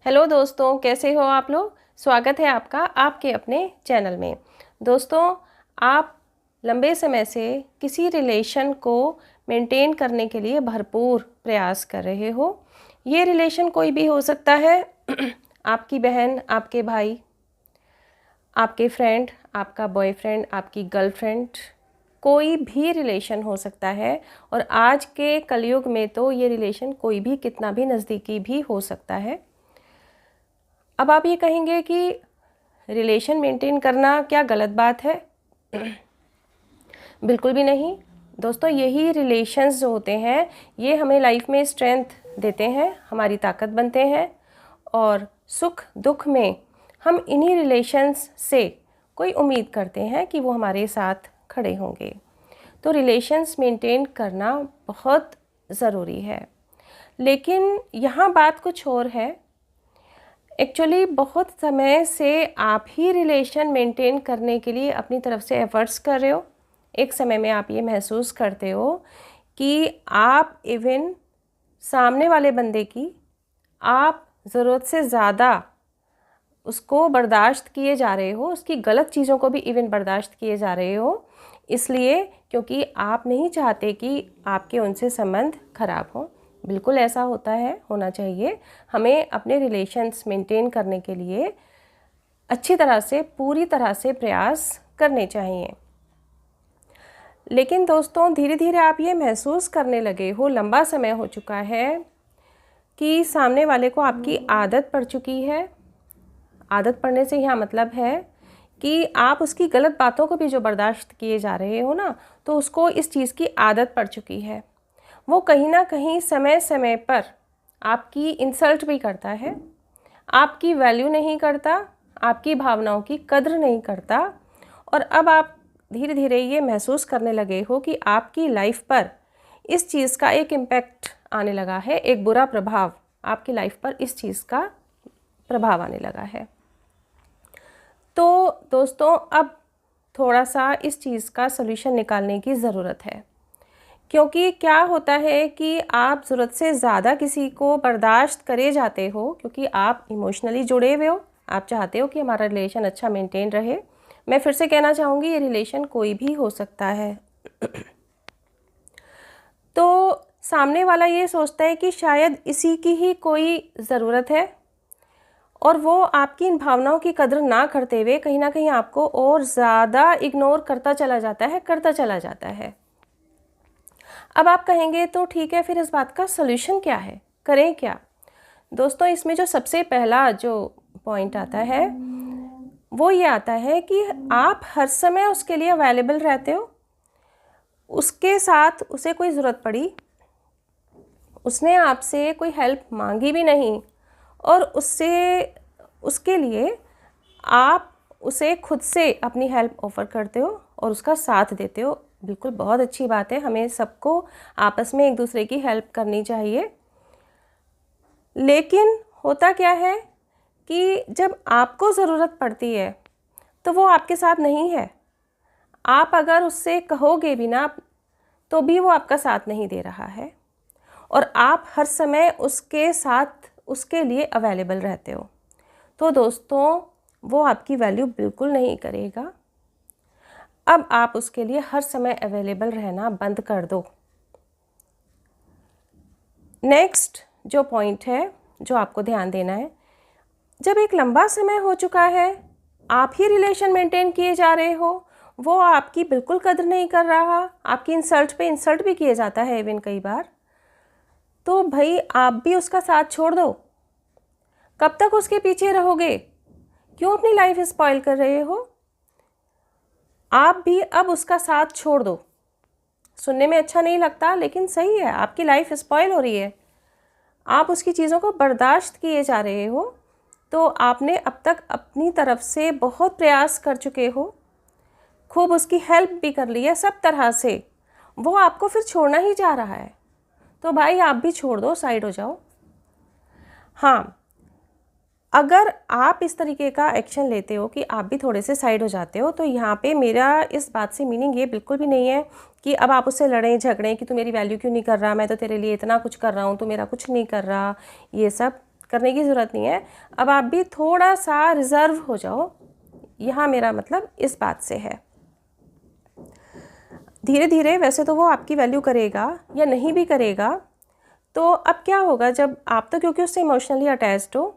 Hello दोस्तों, कैसे हो आप लोग। स्वागत है आपका आपके अपने चैनल में। दोस्तों, आप लंबे समय से किसी रिलेशन को मेंटेन करने के लिए भरपूर प्रयास कर रहे हो। ये रिलेशन कोई भी हो सकता है आपकी बहन, आपके भाई, आपके फ्रेंड, आपका बॉयफ्रेंड, आपकी गर्लफ्रेंड, कोई भी रिलेशन हो सकता है। और आज के कलयुग में तो ये रिलेशन कोई भी कितना भी नज़दीकी भी हो सकता है। अब आप ये कहेंगे कि रिलेशन मेंटेन करना क्या गलत बात है? बिल्कुल भी नहीं। दोस्तों, यही रिलेशंस जो होते हैं ये हमें लाइफ में स्ट्रेंथ देते हैं, हमारी ताकत बनते हैं। और सुख दुख में हम इन्हीं रिलेशंस से कोई उम्मीद करते हैं कि वो हमारे साथ खड़े होंगे। तो रिलेशंस मेंटेन करना बहुत ज़रूरी है। लेकिन यहाँ बात कुछ और है। एक्चुअली बहुत समय से आप ही रिलेशन मेंटेन करने के लिए अपनी तरफ से एफ़र्ट्स कर रहे हो। एक समय में आप ये महसूस करते हो कि आप इवन सामने वाले बंदे की आप ज़रूरत से ज़्यादा उसको बर्दाश्त किए जा रहे हो, उसकी गलत चीज़ों को भी इवन बर्दाश्त किए जा रहे हो, इसलिए क्योंकि आप नहीं चाहते कि आपके उनसे संबंध खराब हों। बिल्कुल ऐसा होता है, होना चाहिए। हमें अपने रिलेशंस मेंटेन करने के लिए अच्छी तरह से, पूरी तरह से प्रयास करने चाहिए। लेकिन दोस्तों, धीरे धीरे आप ये महसूस करने लगे हो, लंबा समय हो चुका है कि सामने वाले को आपकी आदत पड़ चुकी है। आदत पड़ने से यहाँ मतलब है कि आप उसकी गलत बातों को भी जो बर्दाश्त किए जा रहे हो ना, तो उसको इस चीज़ की आदत पड़ चुकी है। वो कहीं ना कहीं समय समय पर आपकी इंसल्ट भी करता है, आपकी वैल्यू नहीं करता, आपकी भावनाओं की कद्र नहीं करता। और अब आप धीरे धीरे ये महसूस करने लगे हो कि आपकी लाइफ पर इस चीज़ का एक इम्पैक्ट आने लगा है, एक बुरा प्रभाव आपकी लाइफ पर इस चीज़ का प्रभाव आने लगा है। तो दोस्तों, अब थोड़ा सा इस चीज़ का सलूशन निकालने की ज़रूरत है। क्योंकि क्या होता है कि आप ज़रूरत से ज़्यादा किसी को बर्दाश्त करे जाते हो, क्योंकि आप इमोशनली जुड़े हुए हो, आप चाहते हो कि हमारा रिलेशन अच्छा मेंटेन रहे। मैं फिर से कहना चाहूँगी, ये रिलेशन कोई भी हो सकता है। तो सामने वाला ये सोचता है कि शायद इसी की ही कोई ज़रूरत है, और वो आपकी इन भावनाओं की कदर ना करते हुए कहीं ना कहीं आपको और ज़्यादा इग्नोर करता चला जाता है। अब आप कहेंगे तो ठीक है, फिर इस बात का सलूशन क्या है, करें क्या? दोस्तों, इसमें जो सबसे पहला जो पॉइंट आता है वो ये आता है कि आप हर समय उसके लिए अवेलेबल रहते हो। उसके साथ उसे कोई ज़रूरत पड़ी, उसने आपसे कोई हेल्प मांगी भी नहीं, और उसके लिए आप उसे खुद से अपनी हेल्प ऑफ़र करते हो और उसका साथ देते हो। बिल्कुल बहुत अच्छी बात है, हमें सबको आपस में एक दूसरे की हेल्प करनी चाहिए। लेकिन होता क्या है कि जब आपको ज़रूरत पड़ती है तो वो आपके साथ नहीं है। आप अगर उससे कहोगे भी ना, तो भी वो आपका साथ नहीं दे रहा है, और आप हर समय उसके साथ उसके लिए अवेलेबल रहते हो। तो दोस्तों, वो आपकी वैल्यू बिल्कुल नहीं करेगा। अब आप उसके लिए हर समय अवेलेबल रहना बंद कर दो। नेक्स्ट जो पॉइंट है जो आपको ध्यान देना है, जब एक लंबा समय हो चुका है, आप ही रिलेशन मेंटेन किए जा रहे हो, वो आपकी बिल्कुल कदर नहीं कर रहा, आपकी इंसल्ट पे इंसल्ट भी किए जाता है इवन कई बार, तो भाई आप भी उसका साथ छोड़ दो। कब तक उसके पीछे रहोगे? क्यों अपनी लाइफ स्पॉइल कर रहे हो? आप भी अब उसका साथ छोड़ दो। सुनने में अच्छा नहीं लगता, लेकिन सही है, आपकी लाइफ स्पॉइल हो रही है, आप उसकी चीज़ों को बर्दाश्त किए जा रहे हो। तो आपने अब तक अपनी तरफ से बहुत प्रयास कर चुके हो, खूब उसकी हेल्प भी कर ली है सब तरह से, वो आपको फिर छोड़ना ही जा रहा है, तो भाई आप भी छोड़ दो, साइड हो जाओ। हाँ, अगर आप इस तरीके का एक्शन लेते हो कि आप भी थोड़े से साइड हो जाते हो, तो यहाँ पे मेरा इस बात से मीनिंग ये बिल्कुल भी नहीं है कि अब आप उससे लड़ें झगड़ें कि तू मेरी वैल्यू क्यों नहीं कर रहा, मैं तो तेरे लिए इतना कुछ कर रहा हूँ, तू मेरा कुछ नहीं कर रहा। ये सब करने की ज़रूरत नहीं है। अब आप भी थोड़ा सा रिज़र्व हो जाओ, यहाँ मेरा मतलब इस बात से है। धीरे धीरे वैसे तो वो आपकी वैल्यू करेगा या नहीं भी करेगा, तो अब क्या होगा, जब आप तो क्योंकि उससे इमोशनली अटैच्ड हो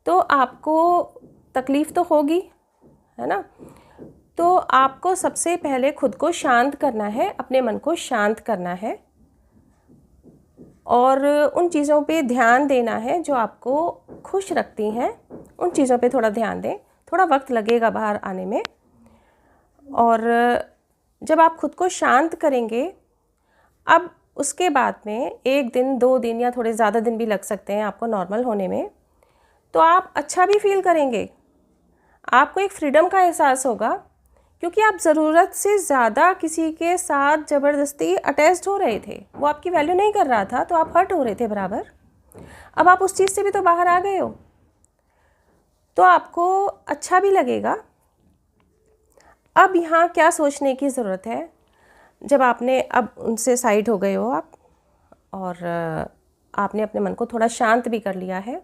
तो आपको तकलीफ़ तो होगी, है ना। तो आपको सबसे पहले खुद को शांत करना है, अपने मन को शांत करना है और उन चीज़ों पे ध्यान देना है जो आपको खुश रखती हैं। उन चीज़ों पे थोड़ा ध्यान दें, थोड़ा वक्त लगेगा बाहर आने में। और जब आप खुद को शांत करेंगे, अब उसके बाद में 1 दिन 2 दिन या थोड़े ज़्यादा दिन भी लग सकते हैं आपको नॉर्मल होने में, तो आप अच्छा भी फील करेंगे। आपको एक फ्रीडम का एहसास होगा, क्योंकि आप ज़रूरत से ज़्यादा किसी के साथ ज़बरदस्ती अटैच्ड हो रहे थे। वो आपकी वैल्यू नहीं कर रहा था तो आप हर्ट हो रहे थे बराबर। अब आप उस चीज़ से भी तो बाहर आ गए हो, तो आपको अच्छा भी लगेगा। अब यहाँ क्या सोचने की ज़रूरत है, जब आपने अब उनसे साइड हो गए हो आप और आपने अपने मन को थोड़ा शांत भी कर लिया है,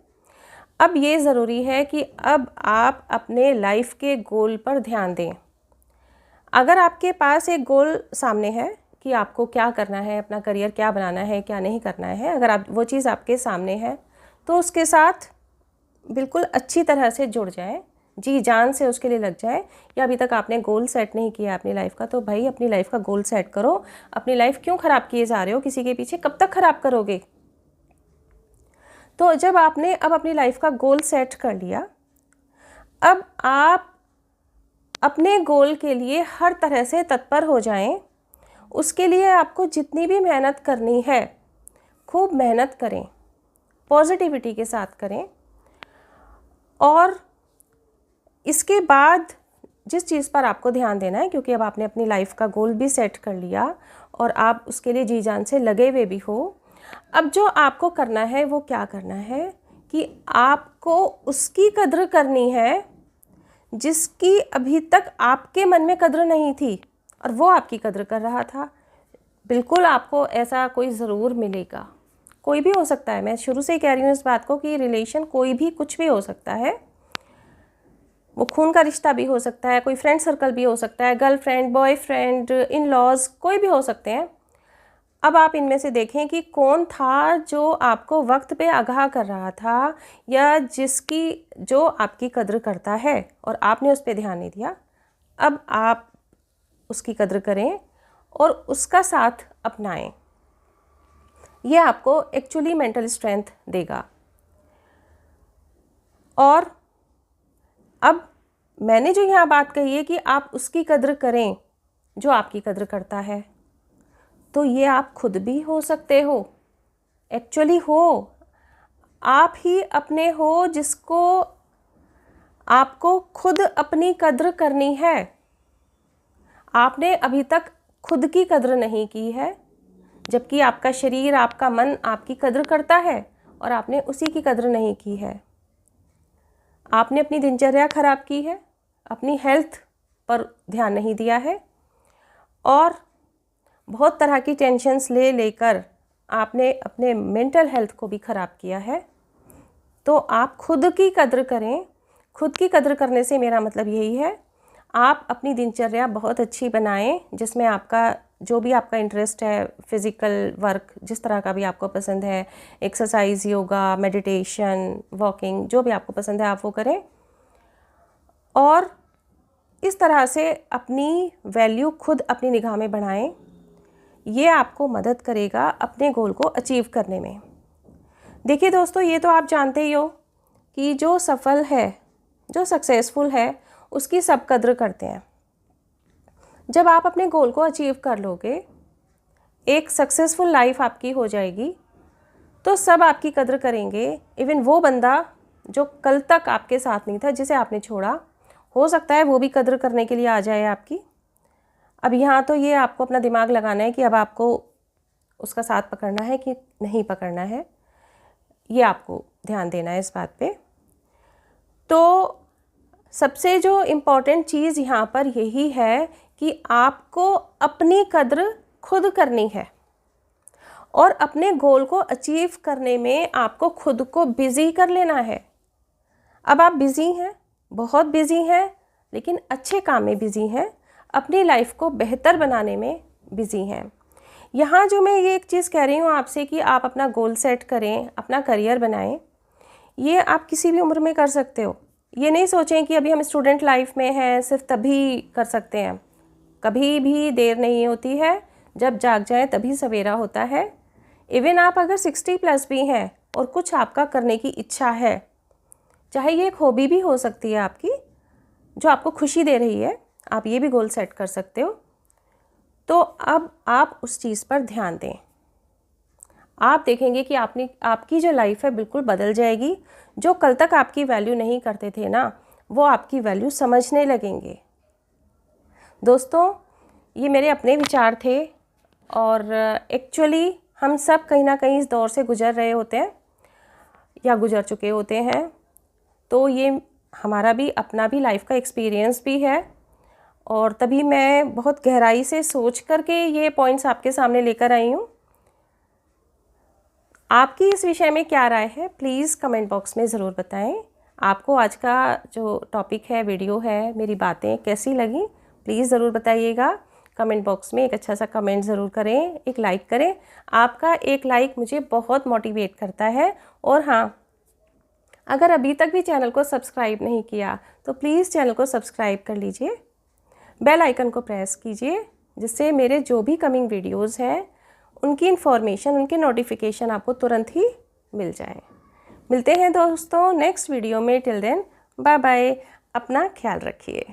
अब ये ज़रूरी है कि अब आप अपने लाइफ के गोल पर ध्यान दें। अगर आपके पास एक गोल सामने है कि आपको क्या करना है, अपना करियर क्या बनाना है, क्या नहीं करना है, अगर आप वो चीज़ आपके सामने है तो उसके साथ बिल्कुल अच्छी तरह से जुड़ जाएं, जी जान से उसके लिए लग जाए। या अभी तक आपने गोल सेट नहीं किया अपनी लाइफ का, तो भाई अपनी लाइफ का गोल सेट करो। अपनी लाइफ क्यों ख़राब किए जा रहे हो किसी के पीछे, कब तक ख़राब करोगे। तो जब आपने अब अपनी लाइफ का गोल सेट कर लिया, अब आप अपने गोल के लिए हर तरह से तत्पर हो जाएं। उसके लिए आपको जितनी भी मेहनत करनी है खूब मेहनत करें, पॉजिटिविटी के साथ करें। और इसके बाद जिस चीज़ पर आपको ध्यान देना है, क्योंकि अब आपने अपनी लाइफ का गोल भी सेट कर लिया और आप उसके लिए जी जान से लगे हुए भी हो, अब जो आपको करना है वो क्या करना है कि आपको उसकी कद्र करनी है जिसकी अभी तक आपके मन में कद्र नहीं थी और वो आपकी कद्र कर रहा था। बिल्कुल आपको ऐसा कोई ज़रूर मिलेगा। कोई भी हो सकता है, मैं शुरू से ही कह रही हूँ इस बात को कि रिलेशन कोई भी कुछ भी हो सकता है। वो खून का रिश्ता भी हो सकता है, कोई फ्रेंड सर्कल भी हो सकता है, गर्लफ्रेंड, बॉयफ्रेंड, इन लॉज, कोई भी हो सकते हैं। अब आप इनमें से देखें कि कौन था जो आपको वक्त पे आगाह कर रहा था या जो आपकी कद्र करता है और आपने उस पर ध्यान नहीं दिया। अब आप उसकी कद्र करें और उसका साथ अपनाएं। ये आपको एक्चुअली मेंटल स्ट्रेंथ देगा। और अब मैंने जो यहाँ बात कही है कि आप उसकी कद्र करें जो आपकी कद्र करता है, तो ये आप खुद भी हो सकते हो, एक्चुअली हो। आप ही अपने हो जिसको आपको खुद अपनी कद्र करनी है। आपने अभी तक खुद की कद्र नहीं की है, जबकि आपका शरीर, आपका मन आपकी कद्र करता है और आपने उसी की कद्र नहीं की है। आपने अपनी दिनचर्या खराब की है, अपनी हेल्थ पर ध्यान नहीं दिया है और बहुत तरह की टेंशन्स लेकर आपने अपने मेंटल हेल्थ को भी ख़राब किया है। तो आप खुद की कद्र करें। खुद की कद्र करने से मेरा मतलब यही है, आप अपनी दिनचर्या बहुत अच्छी बनाएं जिसमें आपका जो भी आपका इंटरेस्ट है, फिज़िकल वर्क जिस तरह का भी आपको पसंद है, एक्सरसाइज, योगा, मेडिटेशन, वॉकिंग, जो भी आपको पसंद है आप वो करें। और इस तरह से अपनी वैल्यू खुद अपनी निगाह में बढ़ाएं। ये आपको मदद करेगा अपने गोल को अचीव करने में। देखिए दोस्तों, ये तो आप जानते ही हो कि जो सफल है, जो सक्सेसफुल है, उसकी सब कद्र करते हैं। जब आप अपने गोल को अचीव कर लोगे, एक सक्सेसफुल लाइफ आपकी हो जाएगी, तो सब आपकी कद्र करेंगे। इवन वो बंदा जो कल तक आपके साथ नहीं था, जिसे आपने छोड़ा, हो सकता है वो भी कद्र करने के लिए आ जाए आपकी। अब यहाँ तो ये आपको अपना दिमाग लगाना है कि अब आपको उसका साथ पकड़ना है कि नहीं पकड़ना है, ये आपको ध्यान देना है इस बात पे। तो सबसे जो इम्पॉर्टेंट चीज़ यहाँ पर यही है कि आपको अपनी कद्र खुद करनी है और अपने गोल को अचीव करने में आपको खुद को बिज़ी कर लेना है। अब आप बिज़ी हैं, बहुत बिज़ी हैं, लेकिन अच्छे काम में बिज़ी हैं, अपनी लाइफ को बेहतर बनाने में बिज़ी हैं। यहाँ जो मैं ये एक चीज़ कह रही हूँ आपसे कि आप अपना गोल सेट करें, अपना करियर बनाएं, ये आप किसी भी उम्र में कर सकते हो। ये नहीं सोचें कि अभी हम स्टूडेंट लाइफ में हैं सिर्फ तभी कर सकते हैं। कभी भी देर नहीं होती है, जब जाग जाए तभी सवेरा होता है। इवन आप अगर 60+ भी हैं और कुछ आपका करने की इच्छा है, चाहे ये एक हॉबी भी हो सकती है आपकी जो आपको खुशी दे रही है, आप ये भी गोल सेट कर सकते हो। तो अब आप उस चीज़ पर ध्यान दें। आप देखेंगे कि आपकी जो लाइफ है बिल्कुल बदल जाएगी। जो कल तक आपकी वैल्यू नहीं करते थे ना, वो आपकी वैल्यू समझने लगेंगे। दोस्तों, ये मेरे अपने विचार थे और एक्चुअली हम सब कहीं ना कहीं इस दौर से गुजर रहे होते हैं या गुजर चुके होते हैं। तो ये हमारा भी अपना भी लाइफ का एक्सपीरियंस भी है और तभी मैं बहुत गहराई से सोच करके ये पॉइंट्स आपके सामने लेकर आई हूँ। आपकी इस विषय में क्या राय है, प्लीज़ कमेंट बॉक्स में ज़रूर बताएं। आपको आज का जो टॉपिक है, वीडियो है, मेरी बातें कैसी लगी, प्लीज़ ज़रूर बताइएगा। कमेंट बॉक्स में एक अच्छा सा कमेंट ज़रूर करें, एक लाइक करें। आपका एक लाइक मुझे बहुत मोटिवेट करता है। और हाँ, अगर अभी तक भी चैनल को सब्सक्राइब नहीं किया तो प्लीज़ चैनल को सब्सक्राइब कर लीजिए, बेल आइकन को प्रेस कीजिए, जिससे मेरे जो भी कमिंग वीडियोस हैं उनकी इन्फॉर्मेशन, उनके नोटिफिकेशन आपको तुरंत ही मिल जाए। मिलते हैं दोस्तों नेक्स्ट वीडियो में। टिल देन बाय बाय, अपना ख्याल रखिए।